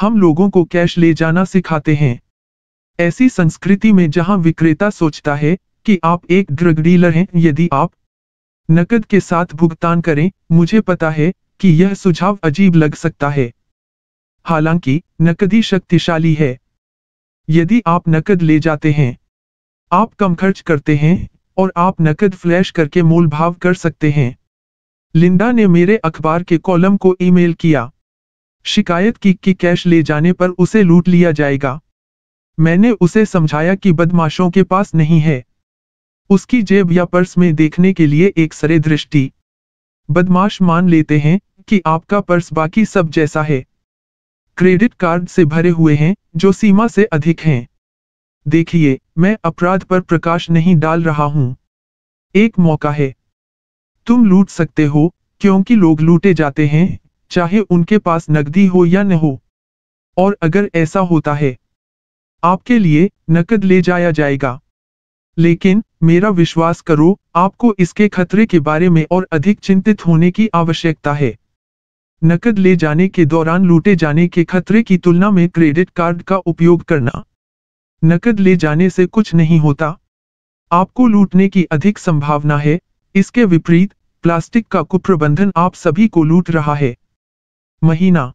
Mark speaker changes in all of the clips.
Speaker 1: हम लोगों को कैश ले जाना सिखाते हैं। ऐसी संस्कृति में जहां विक्रेता सोचता है कि आप एक ड्रग डीलर हैं, यदि आप नकद के साथ भुगतान करें, मुझे पता है कि यह सुझाव अजीब लग सकता है। हालांकि नकदी शक्तिशाली है। यदि आप नकद ले जाते हैं, आप कम खर्च करते हैं और आप नकद फ्लैश करके मोल भाव कर सकते हैं। लिंडा ने मेरे अखबार के कॉलम को ईमेल किया। शिकायत की कि कैश ले जाने पर उसे लूट लिया जाएगा। मैंने उसे समझाया कि बदमाशों के पास नहीं है उसकी जेब या पर्स में देखने के लिए एक सरे दृष्टि। बदमाश मान लेते हैं कि आपका पर्स बाकी सब जैसा है, क्रेडिट कार्ड से भरे हुए हैं जो सीमा से अधिक हैं। देखिए, मैं अपराध पर प्रकाश नहीं डाल रहा हूं। एक मौका है। तुम लूट सकते हो क्योंकि लोग लूटे जाते हैं, चाहे उनके पास नकदी हो या न हो। और अगर ऐसा होता है, आपके लिए नकद ले जाया जाएगा। लेकिन मेरा विश्वास करो, आपको इसके खतरे के बारे में और अधिक चिंतित होने की आवश्यकता है। नकद ले जाने के दौरान लूटे जाने के खतरे की तुलना में क्रेडिट कार्ड का उपयोग करना। नकद ले जाने से कुछ नहीं होता। आपको लूटने की अधिक संभावना है। इसके विपरीत, प्लास्टिक का कुप्रबंधन आप सभी को लूट रहा है। महीना,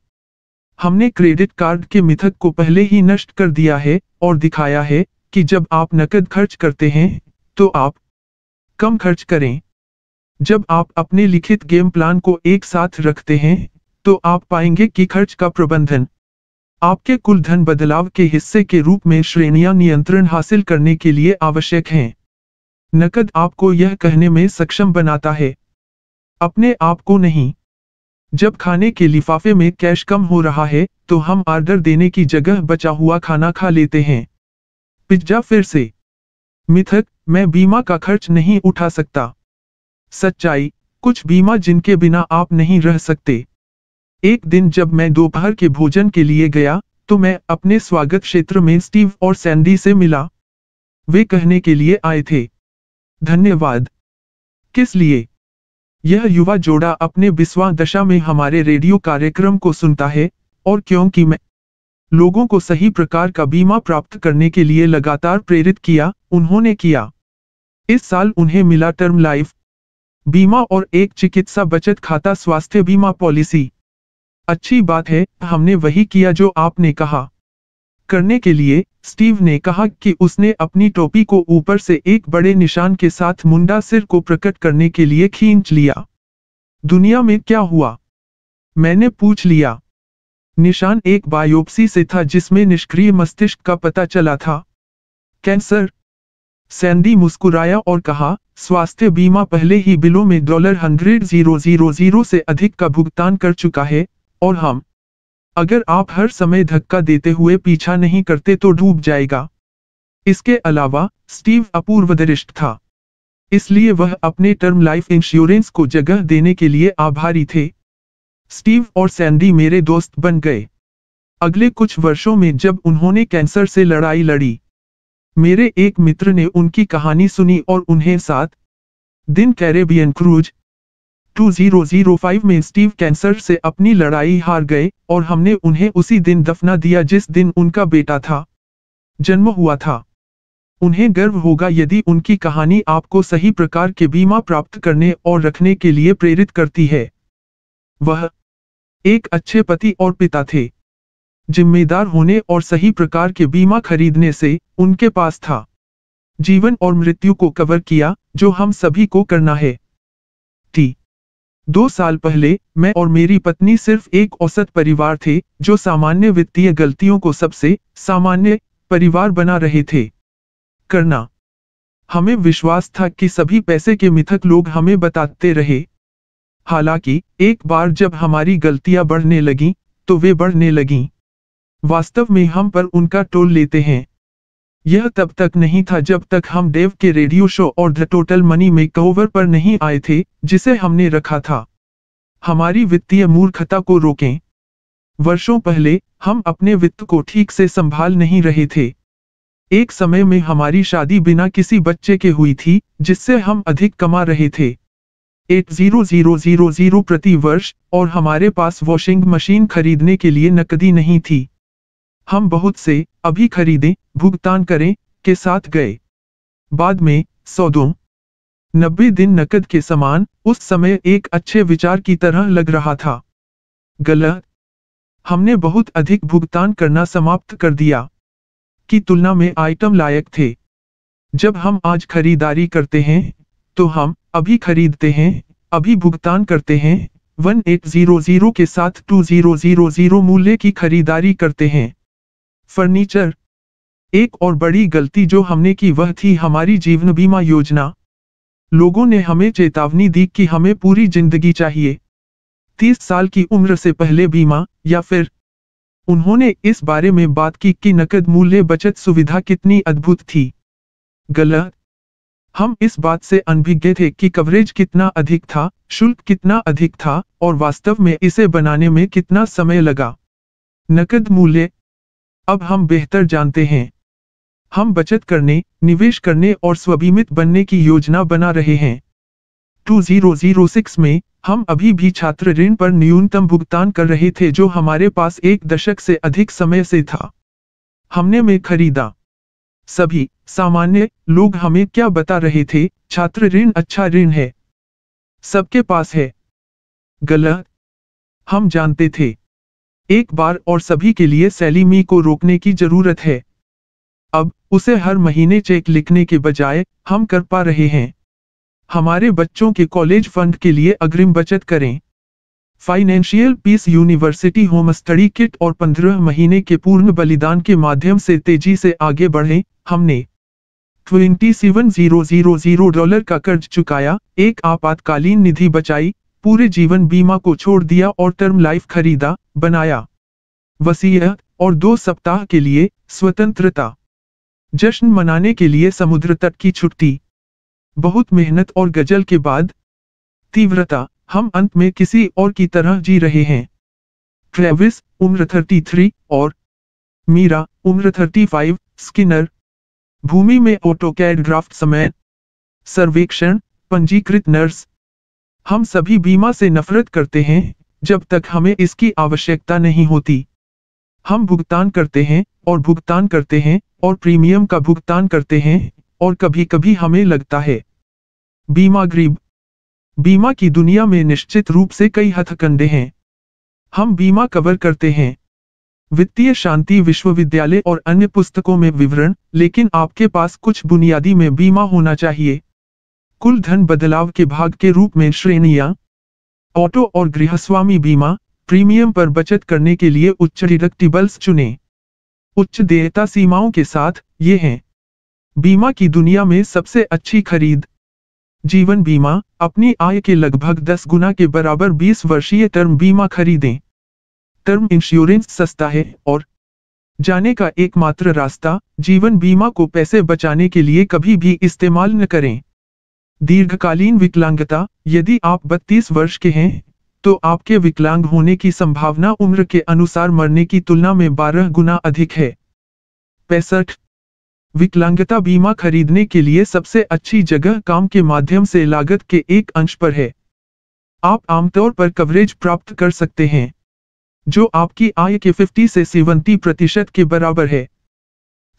Speaker 1: हमने क्रेडिट कार्ड के मिथक को पहले ही नष्ट कर दिया है और दिखाया है कि जब आप नकद खर्च करते हैं तो आप कम खर्च करें। जब आप अपने लिखित गेम प्लान को एक साथ रखते हैं तो आप पाएंगे कि खर्च का प्रबंधन आपके कुल धन बदलाव के हिस्से के रूप में श्रेणियां नियंत्रण हासिल करने के लिए आवश्यक हैं। नकद आपको यह कहने में सक्षम बनाता है, अपने आप को नहीं। जब खाने के लिफाफे में कैश कम हो रहा है तो हम ऑर्डर देने की जगह बचा हुआ खाना खा लेते हैं। पिज्जा फिर से मिथक, मैं बीमा का खर्च नहीं उठा सकता। सच्चाई, कुछ बीमा जिनके बिना आप नहीं रह सकते। एक दिन जब मैं दोपहर के भोजन के लिए गया तो मैं अपने स्वागत क्षेत्र में स्टीव और सैंडी से मिला। वे कहने के लिए आए थे, धन्यवाद। किस लिए? यह युवा जोड़ा अपने 20वां दशा में हमारे रेडियो कार्यक्रम को सुनता है और क्योंकि मैं लोगों को सही प्रकार का बीमा प्राप्त करने के लिए लगातार प्रेरित किया, उन्होंने किया। इस साल उन्हें मिला टर्म लाइफ बीमा और एक चिकित्सा बचत खाता स्वास्थ्य बीमा पॉलिसी। अच्छी बात है, हमने वही किया जो आपने कहा करने के लिए। स्टीव ने कहा कि उसने अपनी टोपी को ऊपर से एक बड़े निशान के साथ मुंडा सिर को प्रकट करने के लिए खींच लिया। दुनिया में क्या हुआ? मैंने पूछ लिया। निशान एक बायोप्सी से था जिसमें निष्क्रिय मस्तिष्क का पता चला था। कैंसर? सैंडी मुस्कुराया और कहा, स्वास्थ्य बीमा पहले ही बिलों में $100,000 से अधिक का भुगतान कर चुका है और हम अगर आप हर समय धक्का देते हुए पीछा नहीं करते तो डूब जाएगा। इसके अलावा स्टीव अपूर्वदृष्ट था, इसलिए वह अपने टर्म लाइफ इंश्योरेंस को जगह देने के लिए आभारी थे। स्टीव और सैंडी मेरे दोस्त बन गए। अगले कुछ वर्षों में जब उन्होंने कैंसर से लड़ाई लड़ी, मेरे एक मित्र ने उनकी कहानी सुनी और उन्हें 7 दिन कैरेबियन क्रूज 2005 में स्टीव कैंसर से अपनी लड़ाई हार गए और हमने उन्हें उसी दिन दफना दिया जिस दिन उनका बेटा था जन्म हुआ था। उन्हें गर्व होगा यदि उनकी कहानी आपको सही प्रकार के बीमा प्राप्त करने और रखने के लिए प्रेरित करती है। वह एक अच्छे पति और पिता थे। जिम्मेदार होने और सही प्रकार के बीमा खरीदने से उनके पास था जीवन और मृत्यु को कवर किया, जो हम सभी को करना है। 2 साल पहले मैं और मेरी पत्नी सिर्फ एक औसत परिवार थे जो सामान्य वित्तीय गलतियों को सबसे सामान्य परिवार बना रहे थे करना। हमें विश्वास था कि सभी पैसे के मिथक लोग हमें बताते रहे। हालांकि एक बार जब हमारी गलतियां बढ़ने लगीं, तो वे बढ़ने लगीं। वास्तव में हम पर उनका टोल लेते हैं। यह तब तक नहीं था जब तक हम डेव के रेडियो शो और द टोटल मनी मेकओवर पर नहीं आए थे, जिसे हमने रखा था हमारी वित्तीय मूर्खता को रोकें। वर्षों पहले हम अपने वित्त को ठीक से संभाल नहीं रहे थे। एक समय में हमारी शादी बिना किसी बच्चे के हुई थी, जिससे हम अधिक कमा रहे थे 80,000 प्रति वर्ष, और हमारे पास वॉशिंग मशीन खरीदने के लिए नकदी नहीं थी। हम बहुत से अभी खरीदें, भुगतान करें के साथ गए। बाद में सौदों 90 दिन नकद के समान उस समय एक अच्छे विचार की तरह लग रहा था। गलत। हमने बहुत अधिक भुगतान करना समाप्त कर दिया की तुलना में आइटम लायक थे। जब हम आज खरीदारी करते हैं तो हम अभी खरीदते हैं, अभी भुगतान करते हैं, 1800 के साथ 2000 मूल्य की खरीदारी करते हैं। फर्नीचर। एक और बड़ी गलती जो हमने की वह थी हमारी जीवन बीमा योजना। लोगों ने हमें चेतावनी दी कि हमें पूरी जिंदगी चाहिए, 30 साल की उम्र से पहले बीमा, या फिर उन्होंने इस बारे में बात की कि नकद मूल्य बचत सुविधा कितनी अद्भुत थी। गलत। हम इस बात से अनभिज्ञ थे कि कवरेज कितना अधिक था, शुल्क कितना अधिक था और वास्तव में इसे बनाने में कितना समय लगा। नकद मूल्य। अब हम बेहतर जानते हैं। हम बचत करने, निवेश करने और स्वबीमित बनने की योजना बना रहे हैं। 2006 में हम अभी भी छात्र ऋण पर न्यूनतम भुगतान कर रहे थे जो हमारे पास एक दशक से अधिक समय से था। हमने में खरीदा। सभी सामान्य लोग हमें क्या बता रहे थे, छात्र ऋण अच्छा ऋण है, सबके पास है। गलत। हम जानते थे एक बार और सभी के लिए सैलीमी को रोकने की जरूरत है। अब उसे हर महीने चेक लिखने के बजाय हम कर पा रहे हैं। हमारे बच्चों के कॉलेज फंड के लिए अग्रिम बचत करें। Financial peace university home study kit और 15 महीने के पूर्ण बलिदान के माध्यम से तेजी से आगे बढ़े। हमने $27,000 का कर्ज चुकाया, एक आपातकालीन निधि बचाई, पूरे जीवन बीमा को छोड़ दिया और टर्म लाइफ खरीदा, बनाया। वसीयत और 2 सप्ताह के लिए स्वतंत्रता। जश्न मनाने के लिए समुद्र तट की छुट्टी। बहुत मेहनत और गजल के बाद तीव्रता। हम अंत में किसी और की तरह जी रहे हैं। ट्रेविस उम्र 33 और मीरा उम्र 35। स्किनर। भूमि में ऑटोकैड ड्राफ्ट समय। सर्वेक्षण। पंजीकृत नर्स। हम सभी बीमा से नफरत करते हैं जब तक हमें इसकी आवश्यकता नहीं होती। हम भुगतान करते हैं और भुगतान करते हैं और प्रीमियम का भुगतान करते हैं और कभी-कभी हमें लगता है बीमा गरीब। बीमा की दुनिया में निश्चित रूप से कई हथकंडे हैं। हम बीमा कवर करते हैं वित्तीय शांति, विश्वविद्यालय और अन्य पुस्तकों में विवरण, लेकिन आपके पास कुछ बुनियादी में बीमा होना चाहिए। कुल धन बदलाव के भाग के रूप में श्रेणियां। ऑटो और गृहस्वामी बीमा। प्रीमियम पर बचत करने के लिए उच्च डिडक्टिबल्स चुनें। उच्च देयता सीमाओं के साथ ये हैं बीमा की दुनिया में सबसे अच्छी खरीद। जीवन बीमा। अपनी आय के लगभग 10 गुना के बराबर 20 वर्षीय टर्म बीमा खरीदें। टर्म इंश्योरेंस सस्ता है और जाने का एकमात्र रास्ता। जीवन बीमा को पैसे बचाने के लिए कभी भी इस्तेमाल न करें। दीर्घकालीन विकलांगता। यदि आप 32 वर्ष के हैं तो आपके विकलांग होने की संभावना उम्र के अनुसार मरने की तुलना में 12 गुना अधिक है। 65। विकलांगता बीमा खरीदने के लिए सबसे अच्छी जगह काम के माध्यम से लागत के एक अंश पर है। आप आमतौर पर कवरेज प्राप्त कर सकते हैं जो आपकी आय के 50 से 70% के बराबर है।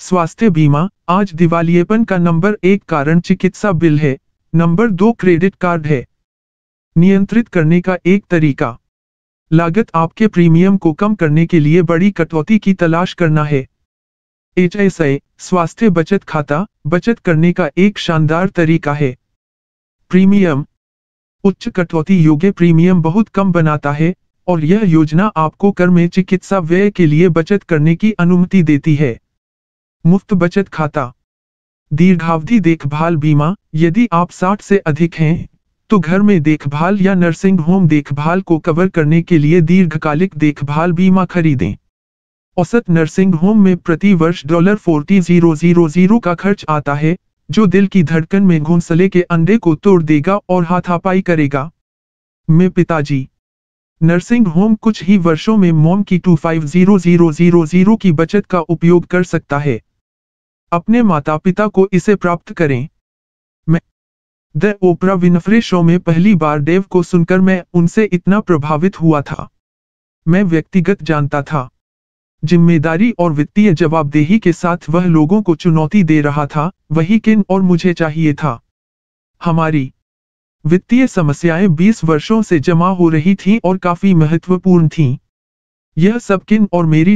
Speaker 1: स्वास्थ्य बीमा। आज दिवालियेपन का नंबर 1 कारण चिकित्सा बिल है, नंबर 2 क्रेडिट कार्ड है। नियंत्रित करने का एक तरीका। लागत आपके प्रीमियम को कम करने के लिए बड़ी कटौती की तलाश करना है। HSA स्वास्थ्य बचत खाता बचत करने का एक शानदार तरीका है। प्रीमियम। उच्च कटौती योग्य प्रीमियम बहुत कम बनाता है और यह योजना आपको कर में चिकित्सा व्यय के लिए बचत करने की अनुमति देती है। मुफ्त बचत खाता। दीर्घावधि देखभाल बीमा। यदि आप 60 से अधिक हैं तो घर में देखभाल या नर्सिंग होम देखभाल को कवर करने के लिए दीर्घकालिक देखभाल बीमा खरीदें। औसत नर्सिंग होम में प्रति वर्ष $40,000 का खर्च आता है जो दिल की धड़कन में घोंसले के अंडे को तोड़ देगा और हाथापाई करेगा। में पिताजी। नर्सिंग होम कुछ ही वर्षों में मॉम की $25,000 की बचत का उपयोग कर सकता है। अपने माता पिता को इसे प्राप्त करें। मैं द ओपरा विनफ्रे शो में पहली बार डेव को सुनकर मैं उनसे इतना प्रभावित हुआ था। मैं व्यक्तिगत जानता था जिम्मेदारी और वित्तीय जवाबदेही के साथ वह लोगों को चुनौती दे रहा था, वही किन और मुझे चाहिए था। हमारी वित्तीय समस्याएं 20 वर्षों से जमा हो रही थीं और काफी महत्वपूर्ण थीं। यह सब किन और मेरी